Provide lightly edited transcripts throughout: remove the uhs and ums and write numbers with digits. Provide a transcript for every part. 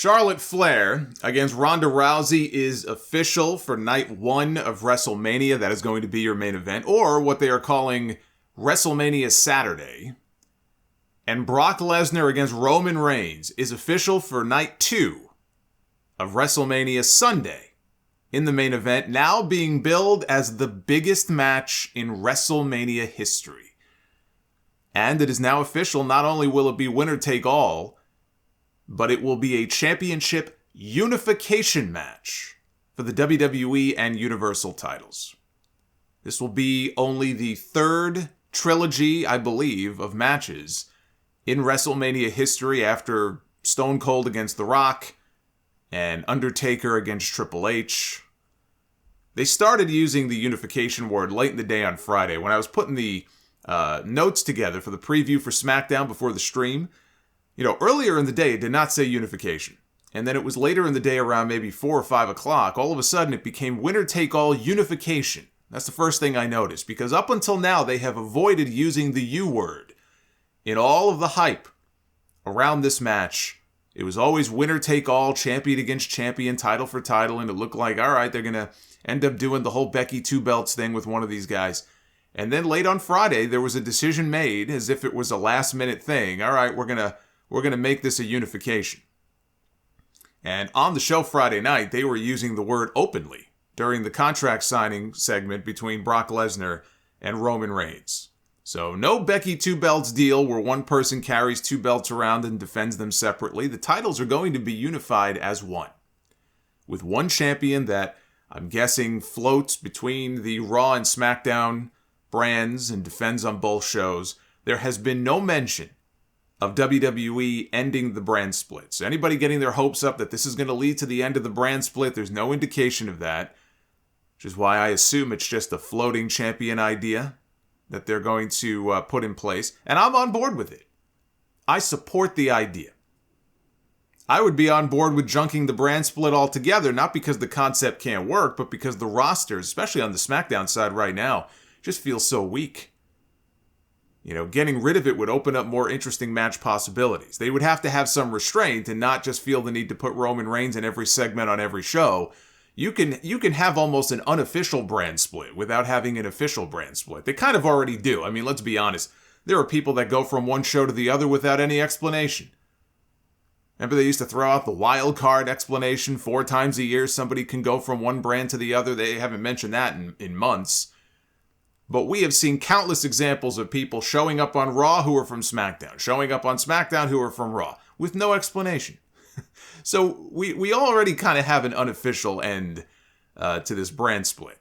Charlotte Flair against Ronda Rousey is official for night 1 of WrestleMania. That is going to be your main event, or what they are calling WrestleMania Saturday. And Brock Lesnar against Roman Reigns is official for night 2 of WrestleMania Sunday in the main event, now being billed as the biggest match in WrestleMania history. And it is now official. Not only will it be winner take all, but it will be a championship unification match for the WWE and Universal titles. This will be only the third trilogy, I believe, of matches in WrestleMania history after Stone Cold against The Rock and Undertaker against Triple H. They started using the unification word late in the day on Friday when I was putting the notes together for the preview for Smackdown before the stream. You know, earlier in the day, it did not say unification. And then it was later in the day around maybe 4 or 5 o'clock, all of a sudden it became winner-take-all unification. That's the first thing I noticed, because up until now, they have avoided using the U word. In all of the hype around this match, it was always winner-take-all, champion against champion, title for title, and it looked like, all right, they're going to end up doing the whole Becky 2 belts thing with one of these guys. And then late on Friday, there was a decision made as if it was a last-minute thing. All right, we're going to make this a unification. And on the show Friday night, they were using the word openly during the contract signing segment between Brock Lesnar and Roman Reigns. So no Becky 2 belts deal where one person carries 2 belts around and defends them separately. The titles are going to be unified as one, with one champion that I'm guessing floats between the Raw and SmackDown brands and defends on both shows. There has been no mention of WWE ending the brand split. So anybody getting their hopes up that this is going to lead to the end of the brand split, there's no indication of that, which is why I assume it's just a floating champion idea that they're going to put in place. And I'm on board with it. I support the idea. I would be on board with junking the brand split altogether, not because the concept can't work, but because the rosters, especially on the SmackDown side right now, just feel so weak. You know, getting rid of it would open up more interesting match possibilities. They would have to have some restraint and not just feel the need to put Roman Reigns in every segment on every show. You can have almost an unofficial brand split without having an official brand split. They kind of already do. I mean, let's be honest. There are people that go from one show to the other without any explanation. Remember they used to throw out the wild card explanation 4 times a year. Somebody can go from one brand to the other. They haven't mentioned that in months. But we have seen countless examples of people showing up on Raw who are from SmackDown, showing up on SmackDown who are from Raw, with no explanation. So we already kind of have an unofficial end to this brand split.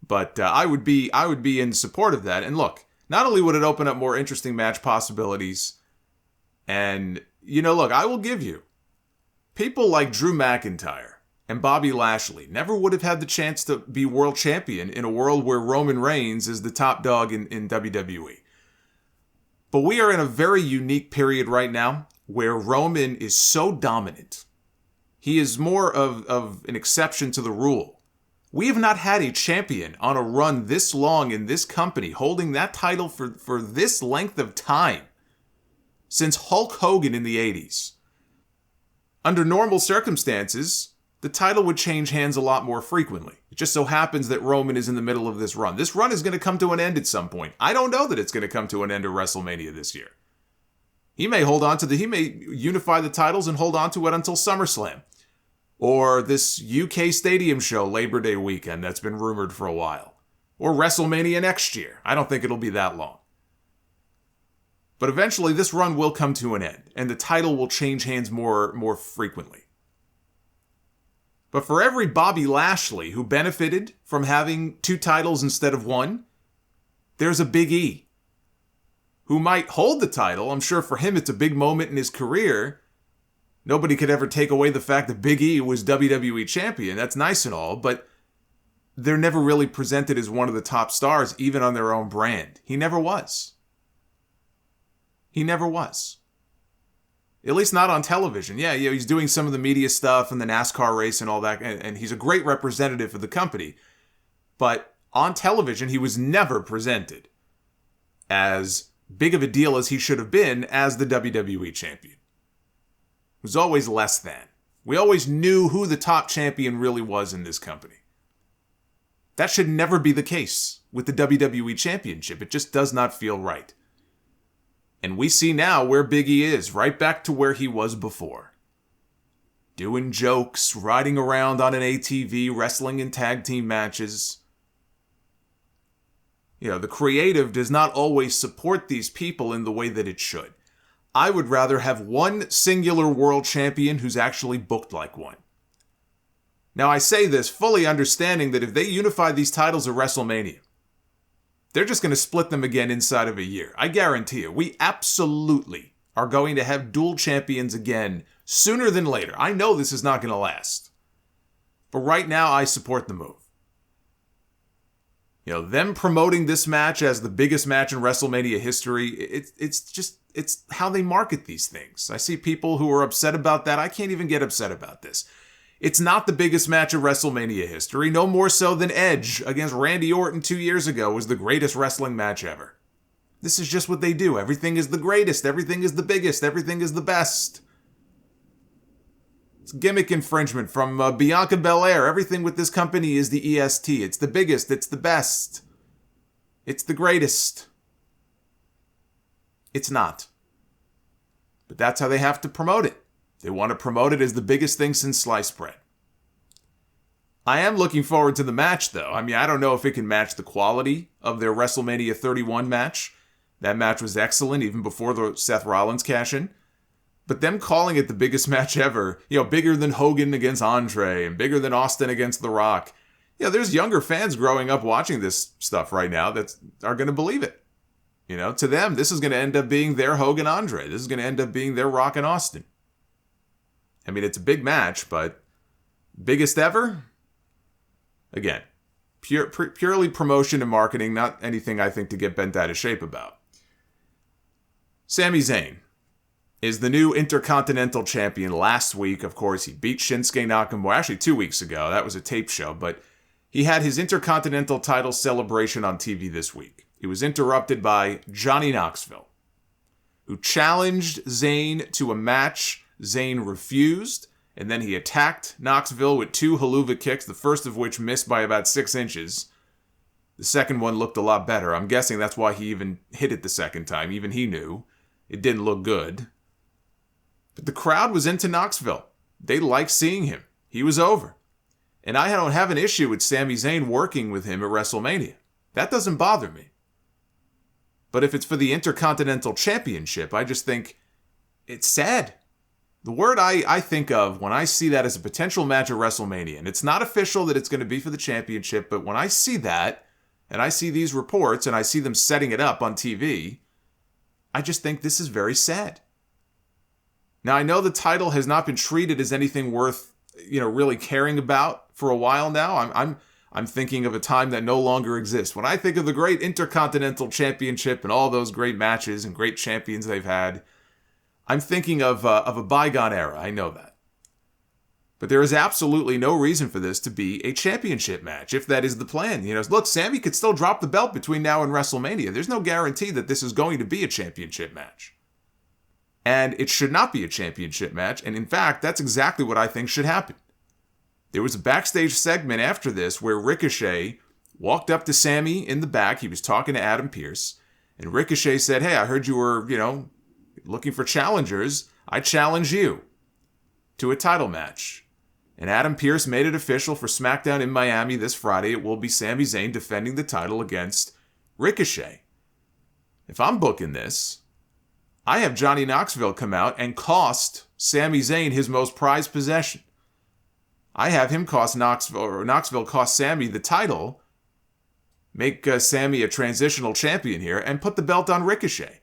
But I would be in support of that. And look, not only would it open up more interesting match possibilities, and, you know, look, I will give you, people like Drew McIntyre and Bobby Lashley never would have had the chance to be world champion in a world where Roman Reigns is the top dog in WWE. But we are in a very unique period right now where Roman is so dominant. He is more of an exception to the rule. We have not had a champion on a run this long in this company holding that title for this length of time since Hulk Hogan in the 80s. Under normal circumstances, the title would change hands a lot more frequently. It just so happens that Roman is in the middle of this run. This run is going to come to an end at some point. I don't know that it's going to come to an end at WrestleMania this year. He may unify the titles and hold on to it until SummerSlam. Or this UK Stadium show Labor Day weekend that's been rumored for a while. Or WrestleMania next year. I don't think it'll be that long. But eventually this run will come to an end, and the title will change hands more frequently. But for every Bobby Lashley who benefited from having 2 titles instead of 1, there's a Big E who might hold the title. I'm sure for him it's a big moment in his career. Nobody could ever take away the fact that Big E was WWE champion. That's nice and all, but they're never really presented as one of the top stars, even on their own brand. He never was. He never was. At least not on television. Yeah, he's doing some of the media stuff and the NASCAR race and all that, and he's a great representative of the company. But on television, he was never presented as big of a deal as he should have been as the WWE champion. was always less than. We always knew who the top champion really was in this company. That should never be the case with the WWE Championship. It just does not feel right. And we see now where Big E is, right back to where he was before. Doing jokes, riding around on an ATV, wrestling in tag team matches. The creative does not always support these people in the way that it should. I would rather have one singular world champion who's actually booked like one. Now, I say this fully understanding that if they unify these titles at WrestleMania, they're just going to split them again inside of a year. I guarantee you, we absolutely are going to have dual champions again sooner than later. I know this is not going to last. But right now, I support the move. Them promoting this match as the biggest match in WrestleMania history, it's how they market these things. I see people who are upset about that. I can't even get upset about this. It's not the biggest match of WrestleMania history, no more so than Edge against Randy Orton 2 years ago was the greatest wrestling match ever. This is just what they do. Everything is the greatest. Everything is the biggest. Everything is the best. It's gimmick infringement from Bianca Belair. Everything with this company is the EST. It's the biggest. It's the best. It's the greatest. It's not. But that's how they have to promote it. They want to promote it as the biggest thing since sliced bread. I am looking forward to the match, though. I don't know if it can match the quality of their WrestleMania 31 match. That match was excellent, even before the Seth Rollins cash-in. But them calling it the biggest match ever, bigger than Hogan against Andre, and bigger than Austin against The Rock. There's younger fans growing up watching this stuff right now that are going to believe it. To them, this is going to end up being their Hogan Andre. This is going to end up being their Rock and Austin. It's a big match, but biggest ever? Again, purely promotion and marketing, not anything I think to get bent out of shape about. Sami Zayn is the new Intercontinental Champion. Last week, of course, he beat Shinsuke Nakamura. Actually, 2 weeks ago. That was a tape show, but he had his Intercontinental title celebration on TV this week. He was interrupted by Johnny Knoxville, who challenged Zayn to a match. Zayn refused, and then he attacked Knoxville with 2 haluva kicks, the first of which missed by about 6 inches. The second one looked a lot better. I'm guessing that's why he even hit it the second time. Even he knew it didn't look good. But the crowd was into Knoxville. They liked seeing him. He was over. And I don't have an issue with Sami Zayn working with him at WrestleMania. That doesn't bother me. But if it's for the Intercontinental Championship, I just think it's sad. The word I think of when I see that as a potential match at WrestleMania, and it's not official that it's going to be for the championship, but when I see that, and I see these reports, and I see them setting it up on TV, I just think this is very sad. Now, I know the title has not been treated as anything worth, really caring about for a while now. I'm thinking of a time that no longer exists. When I think of the great Intercontinental Championship and all those great matches and great champions they've had, I'm thinking of a bygone era. I know that. But there is absolutely no reason for this to be a championship match, if that is the plan. Look, Sami could still drop the belt between now and WrestleMania. There's no guarantee that this is going to be a championship match. And it should not be a championship match. And in fact, that's exactly what I think should happen. There was a backstage segment after this where Ricochet walked up to Sami in the back. He was talking to Adam Pearce. And Ricochet said, "Hey, I heard you were, looking for challengers. I challenge you to a title match." And Adam Pearce made it official for Smackdown in Miami this Friday. It will be Sami Zayn defending the title against Ricochet. If I'm booking this, I have Johnny Knoxville come out and cost Sami Zayn his most prized possession. I have him cost Knoxville cost Sami the title, make Sami a transitional champion here, and put the belt on Ricochet.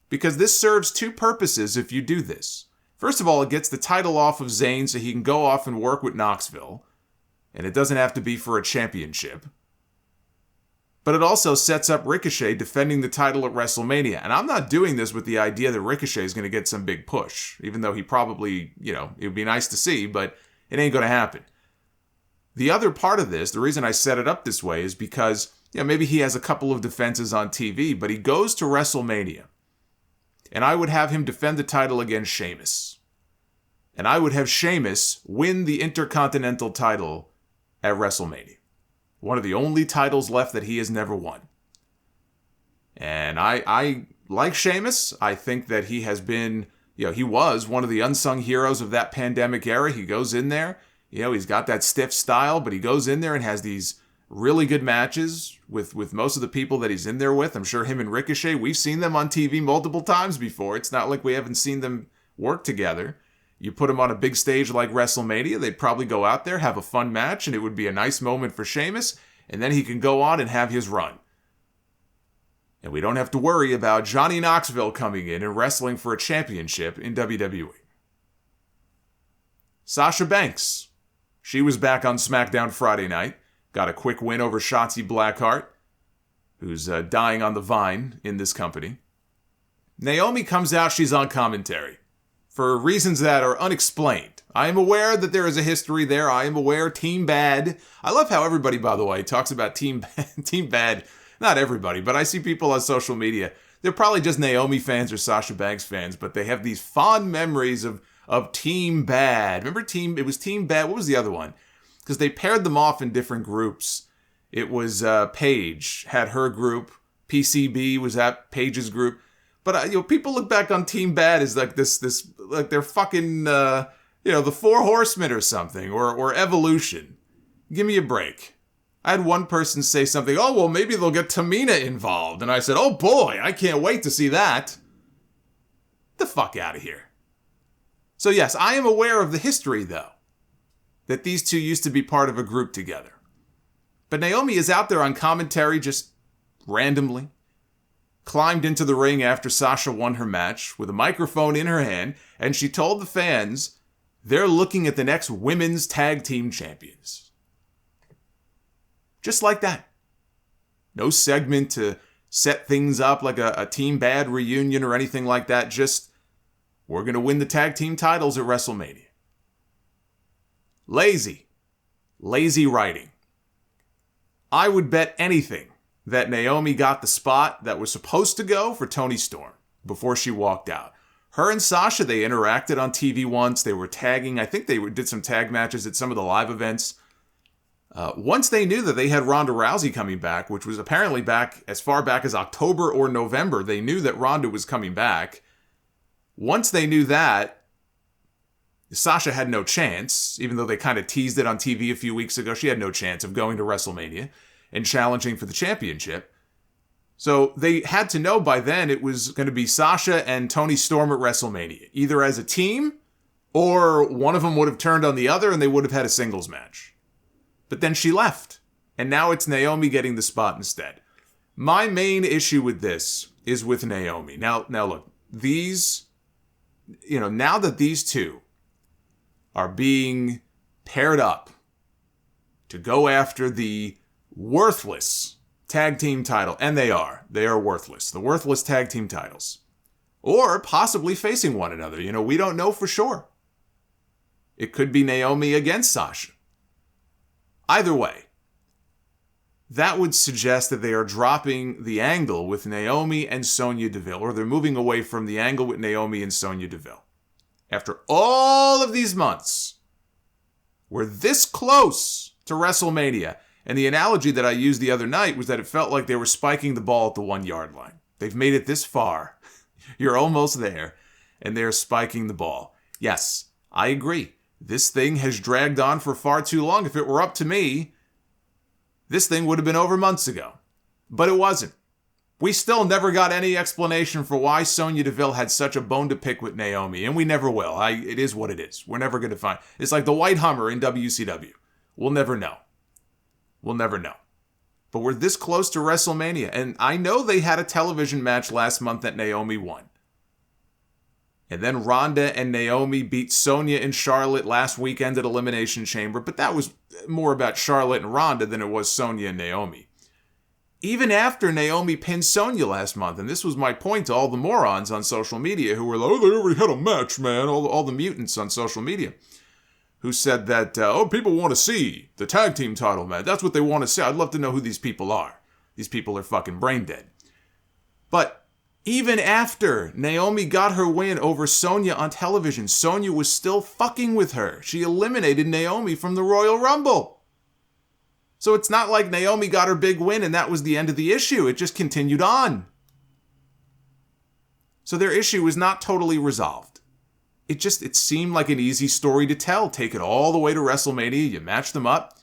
Because this serves 2 purposes if you do this. First of all, it gets the title off of Zayn so he can go off and work with Knoxville. And it doesn't have to be for a championship. But it also sets up Ricochet defending the title at WrestleMania. And I'm not doing this with the idea that Ricochet is going to get some big push. Even though he probably, it would be nice to see, but it ain't going to happen. The other part of this, the reason I set it up this way is because, maybe he has a couple of defenses on TV, but he goes to WrestleMania And I would have him defend the title against Sheamus. And I would have Sheamus win the Intercontinental title at WrestleMania. One of the only titles left that he has never won. And I like Sheamus. I think that he has been, he was one of the unsung heroes of that pandemic era. He goes in there, he's got that stiff style, but he goes in there and has these really good matches with most of the people that he's in there with. I'm sure him and Ricochet, we've seen them on TV multiple times before. It's not like we haven't seen them work together. You put them on a big stage like WrestleMania, they'd probably go out there, have a fun match, and it would be a nice moment for Sheamus, and then he can go on and have his run. And we don't have to worry about Johnny Knoxville coming in and wrestling for a championship in WWE. Sasha Banks. She was back on Smackdown Friday night. Got a quick win over Shotzi Blackheart, who's dying on the vine in this company. Naomi comes out, she's on commentary, for reasons that are unexplained. I am aware that there is a history there. I am aware Team Bad. I love how everybody, by the way, talks about Team Bad. Not everybody, but I see people on social media. They're probably just Naomi fans or Sasha Banks fans, but they have these fond memories of Team Bad. Remember it was Team Bad. What was the other one? Because they paired them off in different groups. It was Paige had her group. PCB was at Paige's group. But people look back on Team Bad as like this like they're fucking the Four Horsemen or something or Evolution. Give me a break. I had one person say something, oh, well, maybe they'll get Tamina involved. And I said, oh boy, I can't wait to see that. The fuck out of here. So yes, I am aware of the history, though, that these two used to be part of a group together. But Naomi is out there on commentary just randomly, climbed into the ring after Sasha won her match with a microphone in her hand, and she told the fans they're looking at the next women's tag team champions. Just like that. No segment to set things up like a Team Bad reunion or anything like that. Just, we're going to win the tag team titles at WrestleMania. Lazy writing. I would bet anything that Naomi got the spot that was supposed to go for Toni Storm before she walked out. Her and Sasha, they interacted on TV once. They were tagging. I think they did some tag matches at some of the live events. Once they knew that they had Ronda Rousey coming back, which was apparently back as far back as October or November, they knew that Ronda was coming back. Once they knew that, Sasha had no chance, even though they kind of teased it on TV a few weeks ago. She had no chance of going to WrestleMania and challenging for the championship. So they had to know by then it was going to be Sasha and Toni Storm at WrestleMania, either as a team or one of them would have turned on the other and they would have had a singles match. But then she left, and now it's Naomi getting the spot instead. My main issue with this is with Naomi. Now look, now that these two are being paired up to go after the worthless tag team title, and they are worthless, the worthless tag team titles, or possibly facing one another. We don't know for sure. It could be Naomi against Sasha. Either way, that would suggest that they are dropping the angle with Naomi and Sonya Deville, or they're moving away from the angle with Naomi and Sonya Deville. After all of these months, we're this close to WrestleMania, and the analogy that I used the other night was that it felt like they were spiking the ball at the 1-yard line. They've made it this far. You're almost there, and they're spiking the ball. Yes, I agree. This thing has dragged on for far too long. If it were up to me, this thing would have been over months ago. But it wasn't. We still never got any explanation for why Sonya Deville had such a bone to pick with Naomi, and we never will. It is what it is. We're never going to find. It's like the white Hummer in WCW. We'll never know. We'll never know. But we're this close to WrestleMania, and I know they had a television match last month that Naomi won. And then Ronda and Naomi beat Sonya and Charlotte last weekend at Elimination Chamber, but that was more about Charlotte and Ronda than it was Sonya and Naomi. Even after Naomi pinned Sonya last month, and this was my point to all the morons on social media who were like, oh, they already had a match, man, all the mutants on social media, who said that, people want to see the tag team title match. That's what they want to see. I'd love to know who these people are. These people are fucking brain dead. But Even after Naomi got her win over Sonya on television, Sonya was still fucking with her. She eliminated Naomi from the Royal Rumble. So it's not like Naomi got her big win and that was the end of the issue. It just continued on. So their issue was not totally resolved. It seemed like an easy story to tell. Take it all the way to WrestleMania, you match them up,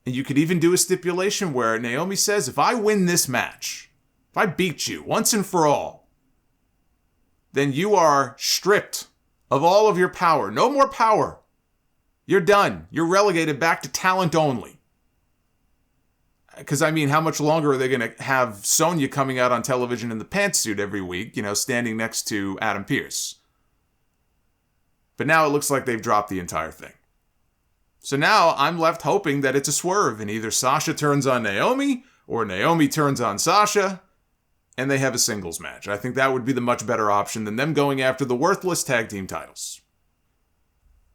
and you could even do a stipulation where Naomi says, if I win this match, if I beat you once and for all, then you are stripped of all of your power. No more power. You're done. You're relegated back to talent only. Because, I mean, how much longer are they going to have Sonya coming out on television in the pantsuit every week, standing next to Adam Pearce? But now it looks like they've dropped the entire thing. So now I'm left hoping that it's a swerve, and either Sasha turns on Naomi, or Naomi turns on Sasha, and they have a singles match. I think that would be the much better option than them going after the worthless tag team titles.